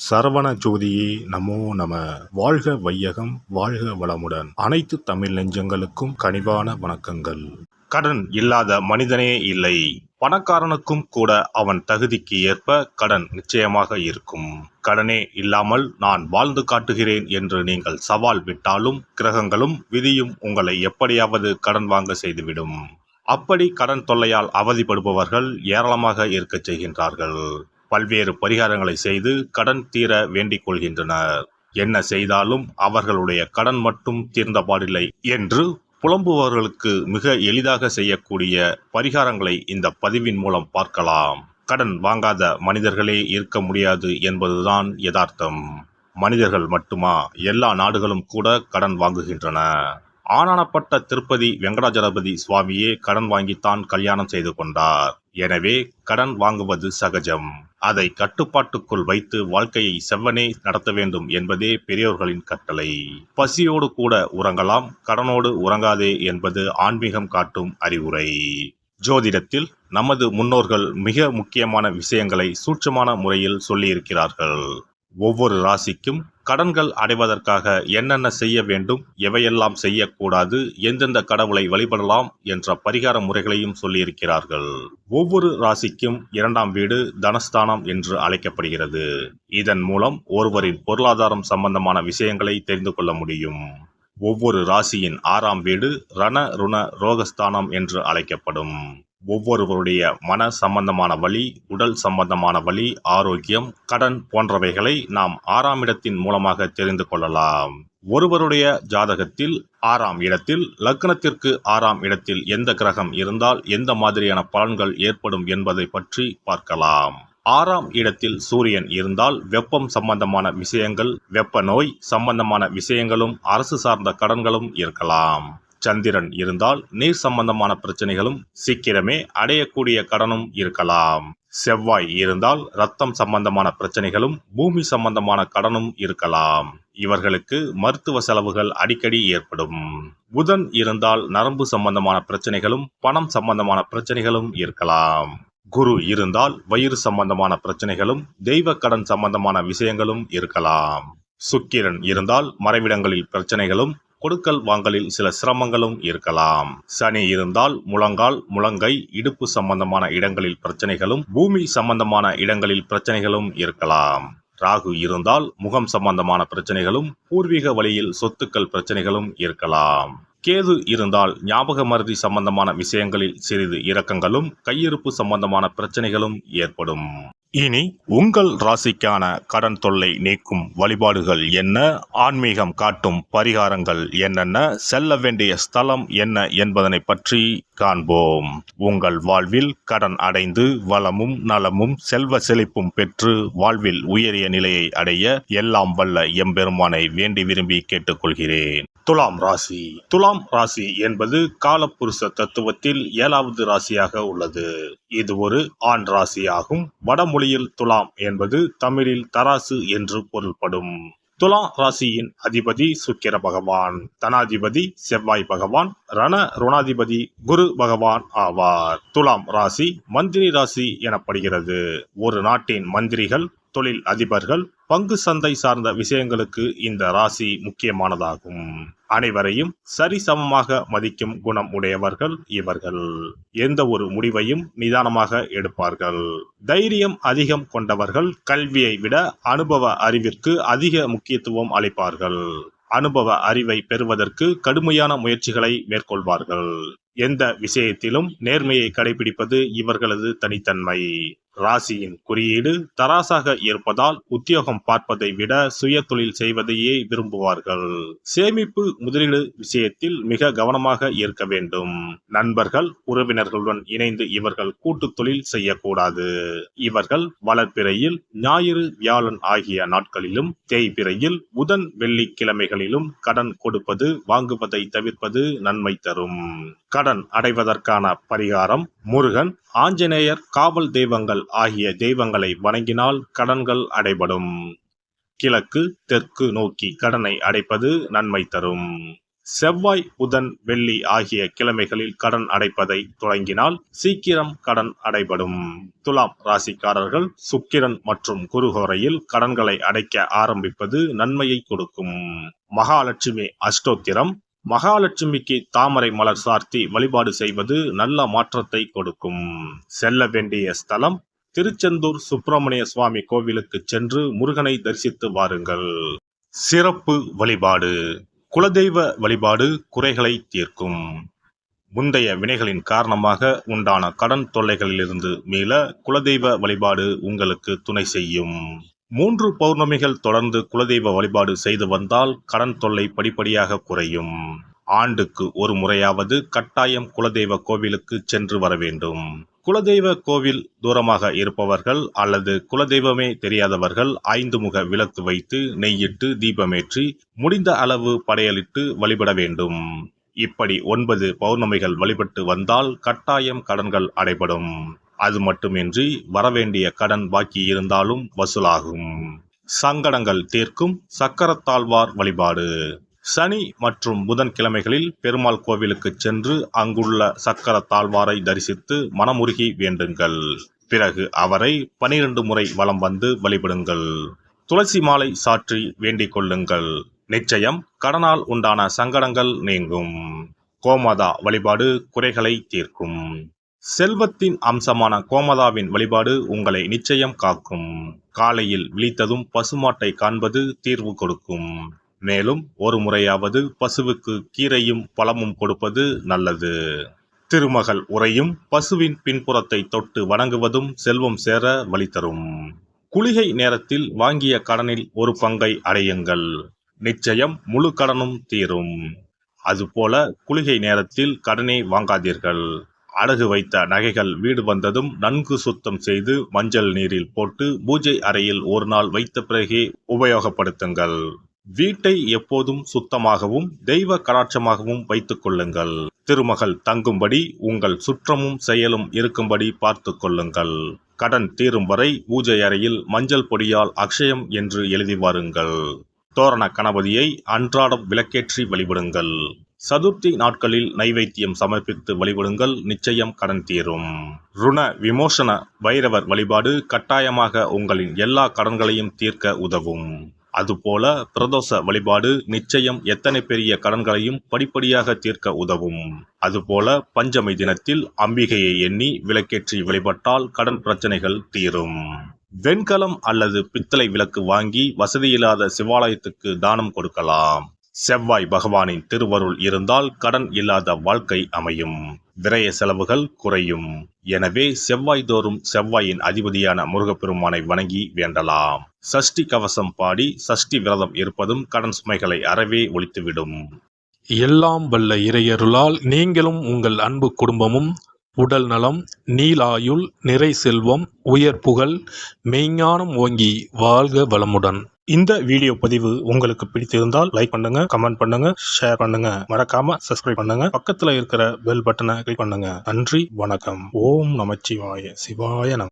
சரவண ஜோதியே நமோ நம. வாழ்க வையகம், வாழ்க வளமுடன். அனைத்து தமிழ் நெஞ்சங்களுக்கும் கனிவான வணக்கங்கள். கடன் இல்லாத மனிதனே இல்லை. பணக்காரனுக்கும் கூட அவன் தகுதிக்கு ஏற்ப கடன் நிச்சயமாக இருக்கும். கடனே இல்லாமல் நான் வாழ்ந்து காட்டுகிறேன் என்று நீங்கள் சவால் விட்டாலும் கிரகங்களும் விதியும் உங்களை எப்படியாவது கடன் வாங்க செய்துவிடும். அப்படி கடன் தொல்லையால் அவதிப்படுபவர்கள் ஏராளமாக இருக்கச் செய்கின்றார்கள். பல்வேறு பரிகாரங்களை செய்து கடன் தீர வேண்டிக் கொள்கின்றனர். என்ன செய்தாலும் அவர்களுடைய கடன் மட்டும் தீர்ந்தபாடில்லை என்று புலம்புபவர்களுக்கு மிக எளிதாக செய்யக்கூடிய பரிகாரங்களை இந்த பதிவின் மூலம் பார்க்கலாம். கடன் வாங்காத மனிதர்களே இருக்க முடியாது என்பதுதான் யதார்த்தம். மனிதர்கள் மட்டுமா, எல்லா நாடுகளும் கூட கடன் வாங்குகின்றன. ஆனானப்பட்ட திருப்பதி வெங்கடாஜலபதி சுவாமியே கடன் வாங்கித்தான் கல்யாணம் செய்து கொண்டார். எனவே கடன் வாங்குவது சகஜம். அதை கட்டுப்பாட்டுக்குள் வைத்து வாழ்க்கையை செவ்வனே நடத்த வேண்டும் என்பதே பெரியோர்களின் கட்டளை. பசியோடு கூட உறங்கலாம், கடனோடு உறங்காதே என்பது ஆன்மீகம் காட்டும் அறிவுரை. ஜோதிடத்தில் நமது முன்னோர்கள் மிக முக்கியமான விஷயங்களை சூட்சமான முறையில் சொல்லியிருக்கிறார்கள். ஒவ்வொரு ராசிக்கும் கடன்கள் அடைவதற்காக என்னென்ன செய்ய வேண்டும், எவையெல்லாம் செய்யக்கூடாது, எந்தெந்த கடவுளை வழிபடலாம் என்ற பரிகார முறைகளையும் சொல்லியிருக்கிறார்கள். ஒவ்வொரு ராசிக்கும் 2ஆம் வீடு தனஸ்தானம் என்று அழைக்கப்படுகிறது. இதன் மூலம் ஒருவரின் பொருளாதாரம் சம்பந்தமான விஷயங்களை தெரிந்து கொள்ள முடியும். ஒவ்வொரு ராசியின் 6ஆம் வீடு ரண ருண ரோகஸ்தானம் என்று அழைக்கப்படும். ஒவ்வொருவருடைய மன சம்பந்தமான வலி, உடல் சம்பந்தமான வலி, ஆரோக்கியம், கடன் போன்றவைகளை நாம் 6ஆம் இடத்தின் மூலமாக தெரிந்து கொள்ளலாம். ஒருவருடைய ஜாதகத்தில் 6ஆம் இடத்தில் லக்னத்திற்கு 6ஆம் இடத்தில் எந்த கிரகம் இருந்தால் எந்த மாதிரியான பலன்கள் ஏற்படும் என்பதை பற்றி பார்க்கலாம். 6ஆம் இடத்தில் சூரியன் இருந்தால் வெப்பம் சம்பந்தமான விஷயங்கள், வெப்ப நோய் சம்பந்தமான விஷயங்களும், அரசு சார்ந்த கடன்களும் இருக்கலாம். சந்திரன் இருந்தால் நீர் சம்பந்தமான பிரச்சனைகளும், சீக்கிரமே அடையக்கூடிய கடனும் இருக்கலாம். செவ்வாய் இருந்தால் இரத்தம் சம்பந்தமான பிரச்சனைகளும், பூமி சம்பந்தமான கடனும் இருக்கலாம். இவர்களுக்கு மருத்துவ செலவுகள் அடிக்கடி ஏற்படும். புதன் இருந்தால் நரம்பு சம்பந்தமான பிரச்சனைகளும், பணம் சம்பந்தமான பிரச்சனைகளும் இருக்கலாம். குரு இருந்தால் வயிறு சம்பந்தமான பிரச்சனைகளும், தெய்வ கடன் சம்பந்தமான விஷயங்களும் இருக்கலாம். சுக்கிரன் இருந்தால் மறைவிடங்களில் பிரச்சனைகளும், கொடுக்கல் வாங்கலில் சில சிரமங்களும் இருக்கலாம். சனி இருந்தால் முழங்கால், முழங்கை, இடுப்பு சம்பந்தமான இடங்களில் பிரச்சனைகளும், பூமி சம்பந்தமான இடங்களில் பிரச்சனைகளும் இருக்கலாம். ராகு இருந்தால் முகம் சம்பந்தமான பிரச்சனைகளும், பூர்வீக வழியில் சொத்துக்கள் பிரச்சனைகளும் இருக்கலாம். கேது இருந்தால் ஞாபக மறதி சம்பந்தமான விஷயங்களில் சிறிது இரக்கங்களும், கையிருப்பு சம்பந்தமான பிரச்சனைகளும் ஏற்படும். இனி உங்கள் ராசிக்கான கடன் தொல்லை நீக்கும் வழிபாடுகள் என்ன, ஆன்மீகம் காட்டும் பரிகாரங்கள் என்னென்ன, செல்ல வேண்டிய ஸ்தலம் என்ன என்பதனை பற்றி காண்போம். உங்கள் வாழ்வில் கடன் அடைந்து வளமும் நலமும் செல்வ செழிப்பும் பெற்று வாழ்வில் உயரிய நிலையை அடைய எல்லாம் வல்ல எம்பெருமானை வேண்டி விரும்பி கேட்டுக்கொள்கிறேன். துலாம் ராசி. துலாம் ராசி என்பது காலப்புருஷ தத்துவத்தில் 7வது ராசியாக உள்ளது. இது ஒரு ஆண் ராசியாகும். வடமொழியில் துலாம் என்பது தமிழில் தராசு என்று பொருள்படும். துலாம் ராசியின் அதிபதி சுக்கிர பகவான், தனாதிபதி செவ்வாய் பகவான், ரண ருணாதிபதி குரு பகவான் ஆவார். துலாம் ராசி மந்திரி ராசி எனப்படுகிறது. ஒரு நாட்டின் மந்திரிகள், தொழில் அதிபர்கள், பங்கு சந்தை சார்ந்த விஷயங்களுக்கு இந்த ராசி முக்கியமானதாகும். அனைவரையும் சரிசமமாக மதிக்கும் குணம் உடையவர்கள் இவர்கள். எந்த ஒரு முடிவையும் நிதானமாக எடுப்பார்கள். தைரியம் அதிகம் கொண்டவர்கள். கல்வியை விட அனுபவ அறிவிற்கு அதிக முக்கியத்துவம் அளிப்பார்கள். அனுபவ அறிவை பெறுவதற்கு கடுமையான முயற்சிகளை மேற்கொள்வார்கள். எந்த விஷயத்திலும் நேர்மையை கடைபிடிப்பது இவர்களது தனித்தன்மை. ராசியின் குறியீடு தராசாக இருப்பதால் உத்தியோகம் பார்ப்பதை விட சுய தொழில் செய்வதையே விரும்புவார்கள். சேமிப்பு முதலீடு விஷயத்தில் மிக கவனமாக இருக்க வேண்டும். நண்பர்கள், உறவினர்களுடன் இணைந்து இவர்கள் கூட்டு தொழில் செய்யக்கூடாது. இவர்கள் வளர்பிறையில் ஞாயிறு வியாழன் ஆகிய நாட்களிலும், தேய்பிறையில் புதன் வெள்ளி கிழமைகளிலும் கடன் கொடுப்பது வாங்குவதை தவிர்ப்பது நன்மை தரும். கடன் அடைவதற்கான பரிகாரம்: முருகன், ஆஞ்சநேயர், காவல் தெய்வங்கள் ஆகிய தெய்வங்களை வணங்கினால் கடன்கள் அடைபடும். கிழக்கு தெற்கு நோக்கி கடனை அடைப்பது நன்மை தரும். செவ்வாய், புதன், வெள்ளி ஆகிய கிழமைகளில் கடன் அடைப்பதை தொடங்கினால் சீக்கிரம் கடன் அடைபடும். துலாம் ராசிக்காரர்கள் சுக்கிரன் மற்றும் குருஹோரையில் கடன்களை அடைக்க ஆரம்பிப்பது நன்மையை கொடுக்கும். மகாலட்சுமி அஷ்டோத்திரம். மகாலட்சுமிக்கு தாமரை மலர் சார்த்தி வழிபாடு செய்வது நல்ல மாற்றத்தை கொடுக்கும். செல்ல வேண்டிய ஸ்தலம் திருச்செந்தூர் சுப்பிரமணிய சுவாமி கோவிலுக்கு சென்று முருகனை தரிசித்து வாருங்கள். சிறப்பு வழிபாடு. குலதெய்வ வழிபாடு குறைகளை தீர்க்கும். முந்தைய வினைகளின் காரணமாக உண்டான கடன் தொல்லைகளிலிருந்து மீள குலதெய்வ வழிபாடு உங்களுக்கு துணை செய்யும். 3 பௌர்ணமிகள் தொடர்ந்து குலதெய்வ வழிபாடு செய்து வந்தால் கடன் தொல்லை படிப்படியாக குறையும். ஆண்டுக்கு ஒரு முறையாவது கட்டாயம் குலதெய்வ கோவிலுக்கு சென்று வர வேண்டும். குலதெய்வ கோவில் தூரமாக இருப்பவர்கள் அல்லது குலதெய்வமே தெரியாதவர்கள் 5 முக விளக்கு வைத்து நெய்யிட்டு தீபமேற்றி முடிந்த அளவு படையலிட்டு வழிபட வேண்டும். இப்படி 9 பௌர்ணமிகள் வழிபட்டு வந்தால் கட்டாயம் கடன்கள் அடைபடும். அது மட்டுமின்றி வரவேண்டிய கடன் பாக்கி இருந்தாலும் வசூலாகும். சங்கடங்கள் தீர்க்கும் சக்கரத்தாழ்வார் வழிபாடு. சனி மற்றும் புதன் கிழமைகளில் பெருமாள் கோவிலுக்கு சென்று அங்குள்ள சக்கரத்தாழ்வாரை தரிசித்து மனமுருகி வேண்டுங்கள். பிறகு அவரை 12 முறை வலம் வந்து வழிபடுங்கள். துளசி மாலை சாற்றி வேண்டிக் கொள்ளுங்கள். நிச்சயம் கடனால் உண்டான சங்கடங்கள் நீங்கும். கோமாதா வழிபாடு குறைகளை தீர்க்கும். செல்வத்தின் அம்சமான கோமாதாவின் வழிபாடு உங்களை நிச்சயம் காக்கும். காலையில் விழித்ததும் பசுமாட்டை காண்பது தீர்வு கொடுக்கும். மேலும் ஒரு முறையாவது பசுவுக்கு கீரையும் பழமும் கொடுப்பது நல்லது. திருமகள் உரையும் பசுவின் பின்புறத்தை தொட்டு வணங்குவதும் செல்வம் சேர வழி தரும். குளிகை நேரத்தில் வாங்கிய கடனில் ஒரு பங்கை அடையுங்கள். நிச்சயம் முழு கடனும் தீரும். அதுபோல குளிகை நேரத்தில் கடனே வாங்காதீர்கள். அடகு வைத்த நகைகள் வீடு வந்ததும் நன்கு சுத்தம் செய்து மஞ்சள் நீரில் போட்டு பூஜை அறையில் ஒரு நாள் வைத்த பிறகே உபயோகப்படுத்துங்கள். வீட்டை எப்போதும் சுத்தமாகவும் தெய்வ கடாட்சமாகவும் வைத்துக் கொள்ளுங்கள். திருமகள் தங்கும்படி உங்கள் சுற்றமும் செயலும் இருக்கும்படி பார்த்து கொள்ளுங்கள். கடன் தீரும் வரை பூஜை அறையில் மஞ்சள் பொடியால் அக்ஷயம் என்று எழுதி வாருங்கள். தோரண கணபதியை அன்றாடம் விளக்கேற்றி வழிபடுங்கள். சதுர்த்தி நாட்களில் நைவேத்தியம் சமர்ப்பித்து வழிபடுங்கள். நிச்சயம் கடன் தீரும். ருண விமோசன பைரவர் வழிபாடு கட்டாயமாக உங்களின் எல்லா கடன்களையும் தீர்க்க உதவும். அதுபோல பிரதோஷ வழிபாடு நிச்சயம் எத்தனை பெரிய கடன்களையும் படிப்படியாக தீர்க்க உதவும். அதுபோல பஞ்சமி தினத்தில் அம்பிகையை எண்ணி விளக்கேற்றி வழிபட்டால் கடன் பிரச்சனைகள் தீரும். வெண்கலம் அல்லது பித்தளை விளக்கு வாங்கி வசதியில்லாத சிவாலயத்துக்கு தானம் கொடுக்கலாம். செவ்வாய் பகவானின் திருவருள் இருந்தால் கடன் இல்லாத வாழ்க்கை அமையும். விரய செலவுகள் குறையும். எனவே செவ்வாய் தோறும் செவ்வாயின் அதிபதியான முருகப்பெருமானை வணங்கி வேண்டலாம். சஷ்டி கவசம் பாடி சஷ்டி விரதம் இருப்பதும் கடன் சுமைகளை அறவே ஒழித்துவிடும். எல்லாம் வல்ல இறையருளால் நீங்களும் உங்கள் அன்பு குடும்பமும் உடல் நலம், நீலாயுள், நிறை செல்வம், உயர் புகழ், மெய்ஞானம் ஓங்கி வாழ்க வளமுடன். இந்த வீடியோ பதிவு உங்களுக்கு பிடித்திருந்தால் லைக் பண்ணுங்க, கமெண்ட் பண்ணுங்க, ஷேர் பண்ணுங்க, மறக்காம சப்ஸ்கிரைப் பண்ணுங்க. பக்கத்துல இருக்கிற பெல் பட்டனை கிளிக் பண்ணுங்க. நன்றி, வணக்கம். ஓம் நமச்சிவாய. சிவாய நம.